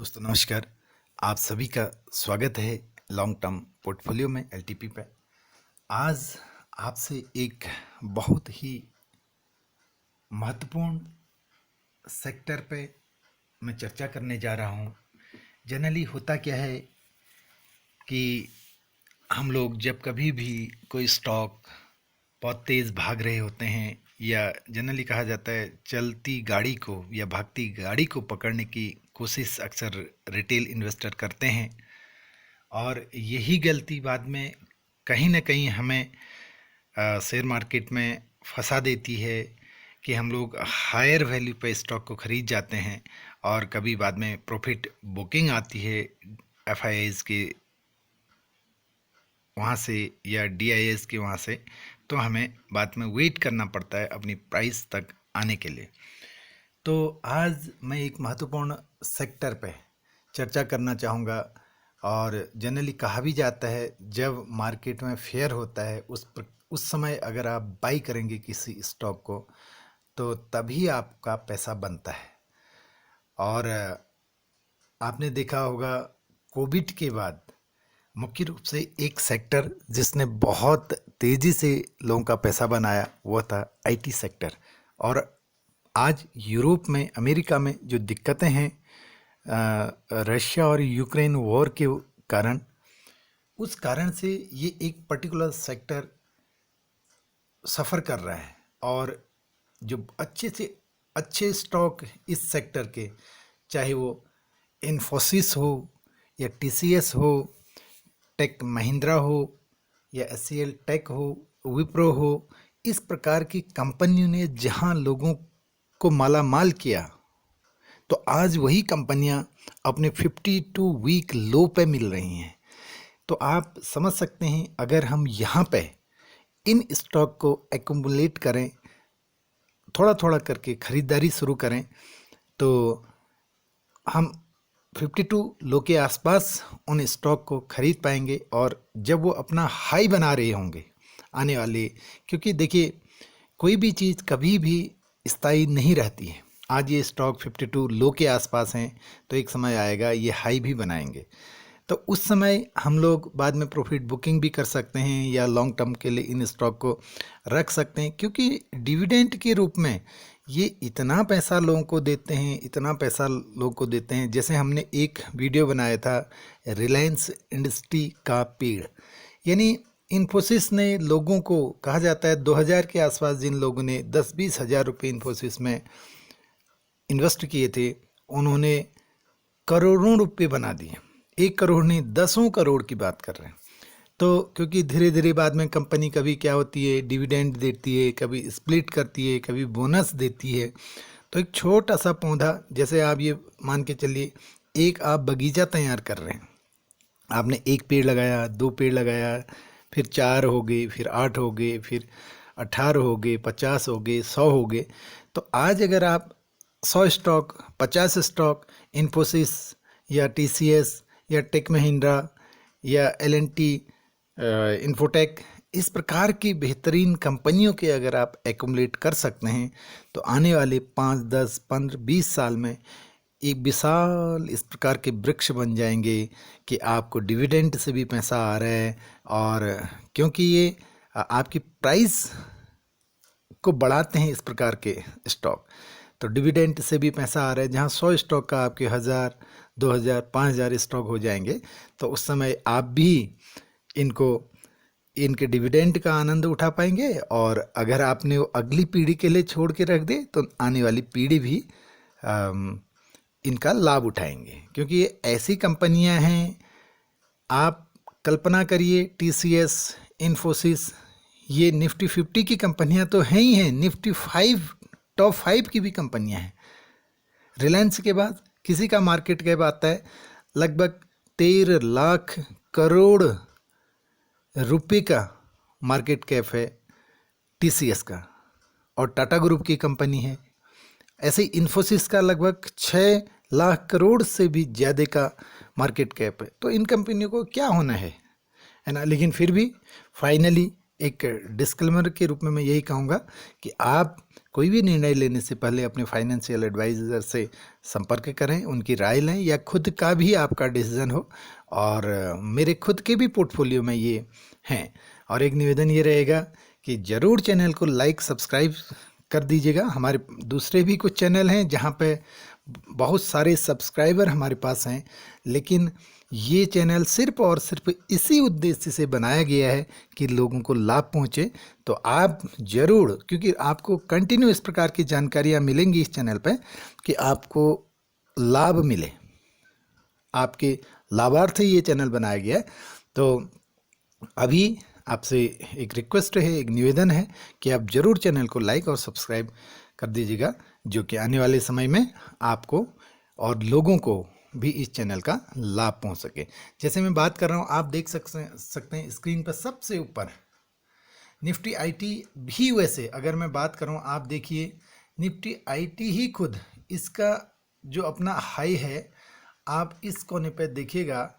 दोस्तों नमस्कार। आप सभी का स्वागत है लॉन्ग टर्म पोर्टफोलियो में एलटीपी पे। आज आपसे एक बहुत ही महत्वपूर्ण सेक्टर पे मैं चर्चा करने जा रहा हूँ। जनरली होता क्या है कि हम लोग जब कभी भी कोई स्टॉक बहुत तेज़ भाग रहे होते हैं या जनरली कहा जाता है चलती गाड़ी को या भागती गाड़ी को पकड़ने की कोशिश अक्सर रिटेल इन्वेस्टर करते हैं, और यही गलती बाद में कहीं ना कहीं हमें शेयर मार्केट में फंसा देती है कि हम लोग हायर वैल्यू पे स्टॉक को ख़रीद जाते हैं और कभी बाद में प्रॉफिट बुकिंग आती है एफआईआईज के वहाँ से या डीआईएस के वहाँ से, तो हमें बाद में वेट करना पड़ता है अपनी प्राइस तक आने के लिए। तो आज मैं एक महत्वपूर्ण सेक्टर पे चर्चा करना चाहूँगा। और जनरली कहा भी जाता है जब मार्केट में फेयर होता है उस समय अगर आप बाई करेंगे किसी स्टॉक को तो तभी आपका पैसा बनता है। और आपने देखा होगा कोविड के बाद मुख्य रूप से एक सेक्टर जिसने बहुत तेज़ी से लोगों का पैसा बनाया वो था आईटी सेक्टर। और आज यूरोप में अमेरिका में जो दिक्कतें हैं रशिया और यूक्रेन वॉर के कारण, उस कारण से ये एक पर्टिकुलर सेक्टर सफ़र कर रहा है। और जो अच्छे से अच्छे स्टॉक इस सेक्टर के, चाहे वो इन्फोसिस हो या टीसीएस हो, टेक महिंद्रा हो या एचसीएल टेक हो, विप्रो हो, इस प्रकार की कंपनियों ने जहां लोगों को माला माल किया, तो आज वही कंपनियां अपने 52 वीक लो पे मिल रही हैं। तो आप समझ सकते हैं अगर हम यहाँ पे इन स्टॉक को एक्युमुलेट करें, थोड़ा थोड़ा करके ख़रीदारी शुरू करें, तो हम 52 लो के आसपास उन स्टॉक को ख़रीद पाएंगे। और जब वो अपना हाई बना रहे होंगे आने वाले, क्योंकि देखिए कोई भी चीज़ कभी भी स्थायी नहीं रहती है। आज ये स्टॉक 52 लो के आसपास हैं तो एक समय आएगा ये हाई भी बनाएंगे, तो उस समय हम लोग बाद में प्रॉफिट बुकिंग भी कर सकते हैं या लॉन्ग टर्म के लिए इन स्टॉक को रख सकते हैं, क्योंकि डिविडेंड के रूप में ये इतना पैसा लोगों को देते हैं, इतना पैसा लोगों को देते हैं। जैसे हमने एक वीडियो बनाया था रिलायंस इंडस्ट्री का पेड़, यानी इन्फोसिस ने लोगों को, कहा जाता है 2000 के आसपास जिन लोगों ने 10-20 हज़ार रुपये इन्फोसिस में इन्वेस्ट किए थे, उन्होंने करोड़ों रुपए बना दिए। 1 करोड़ नहीं, 10 करोड़ की बात कर रहे हैं। तो क्योंकि धीरे धीरे बाद में कंपनी कभी क्या होती है डिविडेंड देती है, कभी स्प्लिट करती है, कभी बोनस देती है। तो एक छोटा सा पौधा, जैसे आप ये मान के चलिए एक आप बगीचा तैयार कर रहे हैं, आपने एक पेड़ लगाया, 2 पेड़ लगाया, फिर 4 हो गए, फिर 8 हो गए, फिर 18 हो गए, 50 हो गए, 100 हो गए। तो आज अगर आप 100 स्टॉक, 50 स्टॉक इन्फोसिस या टीसीएस या टेक महिंद्रा या एलएनटी इन्फोटेक, इस प्रकार की बेहतरीन कंपनियों के अगर आप एक्युमुलेट कर सकते हैं तो आने वाले 5, 10, 15, 20 साल में एक विशाल इस प्रकार के वृक्ष बन जाएंगे कि आपको डिविडेंड से भी पैसा आ रहा है। और क्योंकि ये आपकी प्राइस को बढ़ाते हैं इस प्रकार के स्टॉक, तो डिविडेंड से भी पैसा आ रहा है। जहाँ 100 स्टॉक का आपके 1000, 2000, 5000 स्टॉक हो जाएंगे, तो उस समय आप भी इनके डिविडेंड का आनंद उठा पाएंगे। और अगर आपने वो अगली पीढ़ी के लिए छोड़ के रख दे तो आने वाली पीढ़ी भी इनका लाभ उठाएंगे, क्योंकि ये ऐसी कंपनियां हैं। आप कल्पना करिए टीसीएस, इन्फोसिस, ये निफ्टी 50 की कंपनियां तो हैं ही हैं, निफ्टी 5 टॉप 5 की भी कंपनियां हैं। रिलायंस के बाद किसी का मार्केट कैप आता है लगभग 13 लाख करोड़ रुपए का मार्केट कैप है टीसीएस का, और टाटा ग्रुप की कंपनी है। ऐसे ही इन्फोसिस का लगभग 6 लाख करोड़ से भी ज़्यादा का मार्केट कैप है। तो इन कंपनियों को क्या होना है ना, लेकिन फिर भी फाइनली एक डिस्क्लेमर के रूप में मैं यही कहूँगा कि आप कोई भी निर्णय लेने से पहले अपने फाइनेंशियल एडवाइज़र से संपर्क करें, उनकी राय लें, या खुद का भी आपका डिसीज़न हो। और मेरे खुद के भी पोर्टफोलियो में ये हैं। और एक निवेदन ये रहेगा कि ज़रूर चैनल को लाइक सब्सक्राइब कर दीजिएगा। हमारे दूसरे भी कुछ चैनल हैं जहाँ पे बहुत सारे सब्सक्राइबर हमारे पास हैं, लेकिन ये चैनल सिर्फ और सिर्फ इसी उद्देश्य से बनाया गया है कि लोगों को लाभ पहुँचे। तो आप ज़रूर, क्योंकि आपको कंटिन्यू इस प्रकार की जानकारियाँ मिलेंगी इस चैनल पे कि आपको लाभ मिले, आपके लाभार्थ ही ये चैनल बनाया गया है। तो अभी आपसे एक रिक्वेस्ट है, एक निवेदन है कि आप ज़रूर चैनल को लाइक और सब्सक्राइब कर दीजिएगा, जो कि आने वाले समय में आपको और लोगों को भी इस चैनल का लाभ पहुंच सके। जैसे मैं बात कर रहा हूं, आप देख सकते हैं स्क्रीन पर सबसे ऊपर निफ्टी आईटी भी। वैसे अगर मैं बात करूं, आप देखिए निफ्टी आईटी ही खुद इसका जो अपना हाई है, आप इस कोने पे देखिएगा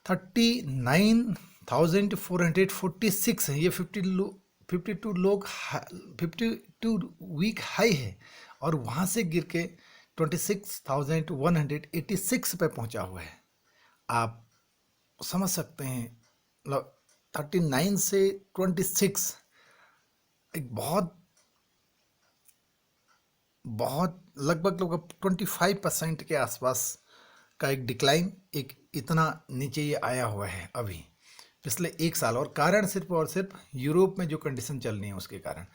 39,446 है। ये 52 वीक हाई है, और वहाँ से गिर के 26,186 पे पहुँचा हुआ है। आप समझ सकते हैं, मतलब 39 से 26 एक बहुत लगभग 25% के आसपास का एक डिक्लाइन, एक इतना नीचे ये आया हुआ है अभी पिछले एक साल। और कारण सिर्फ और सिर्फ यूरोप में जो कंडीशन चल रही है उसके कारण।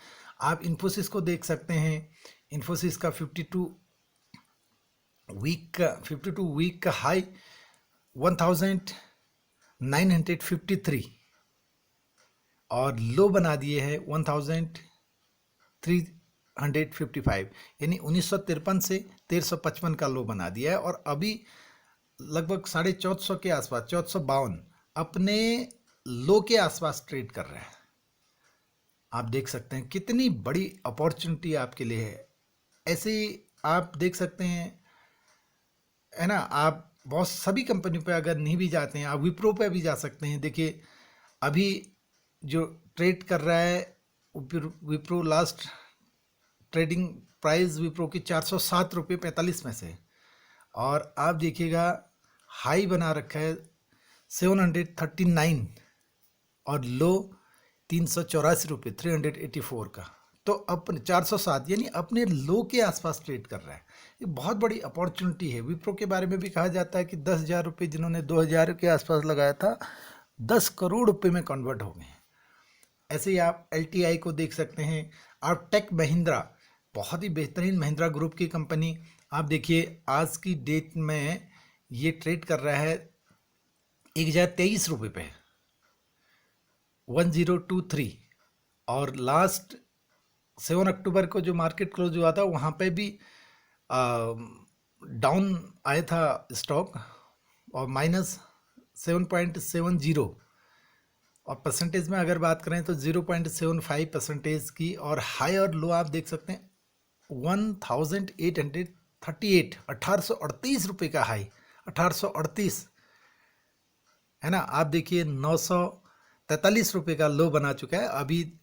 आप इन्फोसिस को देख सकते हैं, इन्फोसिस का 52 वीक का हाई 1953 और लो बना दिए है 1355, यानी 1953 से 1355 का लो बना दिया है। और अभी लगभग 1450 के आसपास, 1452 अपने लो के आसपास ट्रेड कर रहे हैं। आप देख सकते हैं कितनी बड़ी अपॉर्चुनिटी आपके लिए है। ऐसे ही आप देख सकते हैं, है ना, आप बहुत सभी कंपनी पे अगर नहीं भी जाते हैं, आप विप्रो पे भी जा सकते हैं। देखिए अभी जो ट्रेड कर रहा है Wipro, last trading price Wipro की 407 रुपये 45 में से, और आप देखिएगा हाई बना रखा है 739 और लो 384 रुपये 384 का। तो अपने 407 यानी अपने लो के आसपास ट्रेड कर रहा है। ये बहुत बड़ी अपॉर्चुनिटी है। विप्रो के बारे में भी कहा जाता है कि 10,000 रुपये जिन्होंने 2,000 के आसपास लगाया था, 10 करोड़ रुपये में कन्वर्ट हो गए। ऐसे ही आप LTI को देख सकते हैं। आप टेक महिंद्रा, बहुत ही बेहतरीन महिंद्रा ग्रुप की कंपनी, आप देखिए आज की डेट में ये ट्रेड कर रहा है 1,023 रुपये पे, 1023। और लास्ट 7 अक्टूबर को जो मार्केट क्लोज हुआ था वहाँ पे भी डाउन आया था स्टॉक, और -7.70, और परसेंटेज में अगर बात करें तो 0.75% की। और हाई और लो आप देख सकते हैं 1,838, 1838 रुपये का हाई, 1838, है ना। आप देखिए 943 रुपये का लो बना चुका है, अभी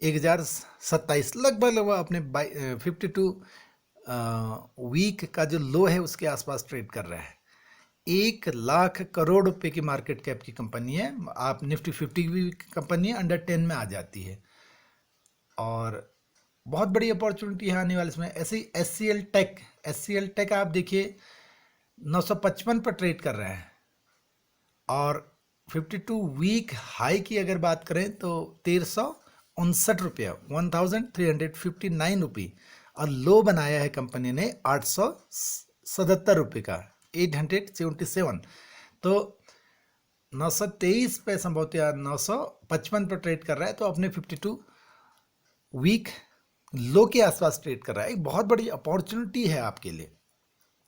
1,027 लगभग अपने 52 वीक का जो लो है उसके आसपास ट्रेड कर रहा है। 1,00,000 करोड़ रुपए की मार्केट कैप की कंपनी है। आप निफ्टी 50 भी कंपनी है, अंडर 10 में आ जाती है, और बहुत बड़ी अपॉर्चुनिटी है आने वाले इसमें। ऐसे ही SCL टेक आप देखिए 955 पर ट्रेड कर रहे हैं, और 52 वीक हाई की अगर बात करें तो 1,359 रुपया, 1,359 रुपये, और लो बनाया है कंपनी ने 877 रुपये का, 877। तो 923 पे संभवतः 955 पर ट्रेड कर रहा है, तो अपने 52 वीक लो के आसपास ट्रेड कर रहा है। एक बहुत बड़ी अपॉर्चुनिटी है आपके लिए।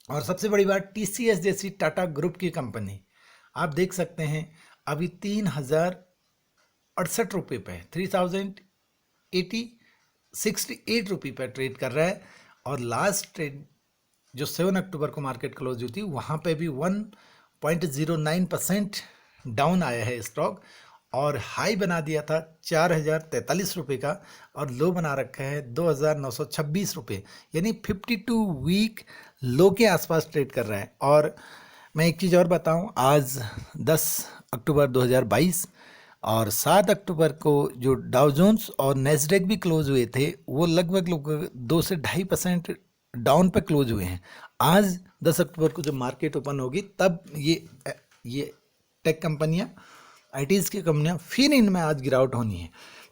और सबसे बड़ी बात, TCS जैसी टाटा ग्रुप की कंपनी आप देख सकते हैं अभी 3,068 रुपये पे, 3,068 रुपये पर ट्रेड कर रहा है। और लास्ट ट्रेड जो 7 अक्टूबर को मार्केट क्लोज हुई थी वहाँ पे भी 1.09% डाउन आया है स्टॉक, और हाई बना दिया था 4043 रुपये का और लो बना रखा है 2926 रुपये, यानी 52 वीक लो के आसपास ट्रेड कर रहा है। और मैं एक चीज़ और बताऊं, आज 10 अक्टूबर 2022 और 7 अक्टूबर को जो डाउ जोन्स और नेस्डेक भी क्लोज हुए थे वो लगभग 2 से 2.5% डाउन पे क्लोज हुए हैं। आज 10 अक्टूबर को जब मार्केट ओपन होगी तब ये टेक कंपनियां, आईटीज़ की कंपनियां, फिर इनमें आज गिरावट होनी है।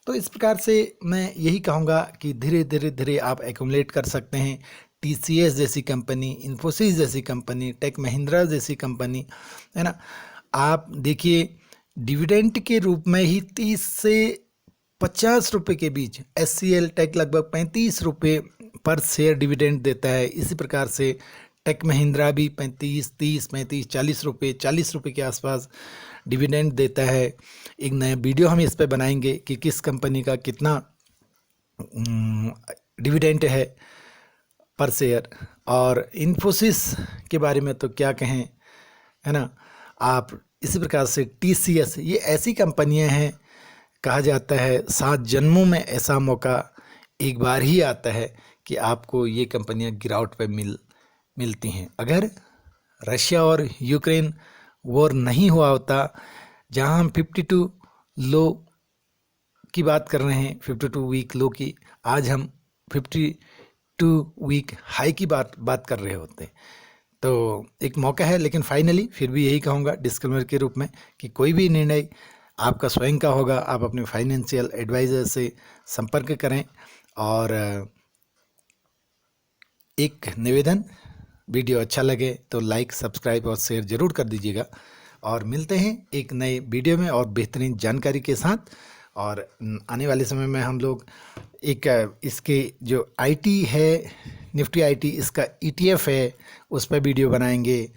तो इस प्रकार से मैं यही कहूँगा कि धीरे धीरे आप एक्यूमुलेट कर सकते हैं। टीसीएस जैसी कंपनी, इन्फोसिस जैसी कंपनी, टेक महिंद्रा जैसी कंपनी, है ना। आप देखिए डिविडेंड के रूप में ही 30 से 50 रुपये के बीच एचसीएल टेक लगभग 35 रुपये पर शेयर डिविडेंड देता है। इसी प्रकार से टेक महिंद्रा भी 35, 30, 35, 40 रुपये के आसपास डिविडेंड देता है। एक नया वीडियो हम इस पे बनाएंगे कि किस कंपनी का कितना डिविडेंड है पर शेयर। और इन्फोसिस के बारे में तो क्या कहें, है ना। आप इसी प्रकार से टीसीएस, ये ऐसी कंपनियां हैं, कहा जाता है 7 जन्मों में ऐसा मौका एक बार ही आता है कि आपको ये कंपनियां गिरावट पे मिलती हैं। अगर रशिया और यूक्रेन वॉर नहीं हुआ होता, जहां हम 52 लो की बात कर रहे हैं, 52 वीक लो की, आज हम 52 वीक हाई की बात कर रहे होते। तो एक मौका है, लेकिन फाइनली फिर भी यही कहूँगा डिस्क्लेमर के रूप में कि कोई भी निर्णय आपका स्वयं का होगा। आप अपने फाइनेंशियल एडवाइज़र से संपर्क करें। और एक निवेदन, वीडियो अच्छा लगे तो लाइक, सब्सक्राइब और शेयर ज़रूर कर दीजिएगा। और मिलते हैं एक नए वीडियो में और बेहतरीन जानकारी के साथ। और आने वाले समय में हम लोग एक इसके जो आईटी है, निफ्टी आईटी, इसका ईटीएफ है, उस पर वीडियो बनाएंगे।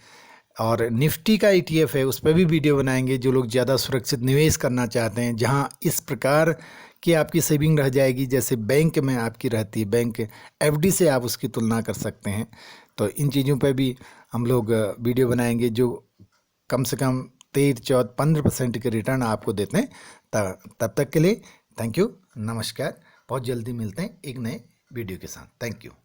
और निफ्टी का ईटीएफ है, उस पर भी वीडियो बनाएंगे। जो लोग ज़्यादा सुरक्षित निवेश करना चाहते हैं, जहां इस प्रकार की आपकी सेविंग रह जाएगी जैसे बैंक में आपकी रहती है, बैंक एफडी से आप उसकी तुलना कर सकते हैं। तो इन चीज़ों पर भी हम लोग वीडियो बनाएंगे जो कम से कम 13, 14, 15% के रिटर्न आपको देते हैं। तब तक के लिए थैंक यू, नमस्कार। बहुत जल्दी मिलते हैं एक नए वीडियो के साथ। Thank you.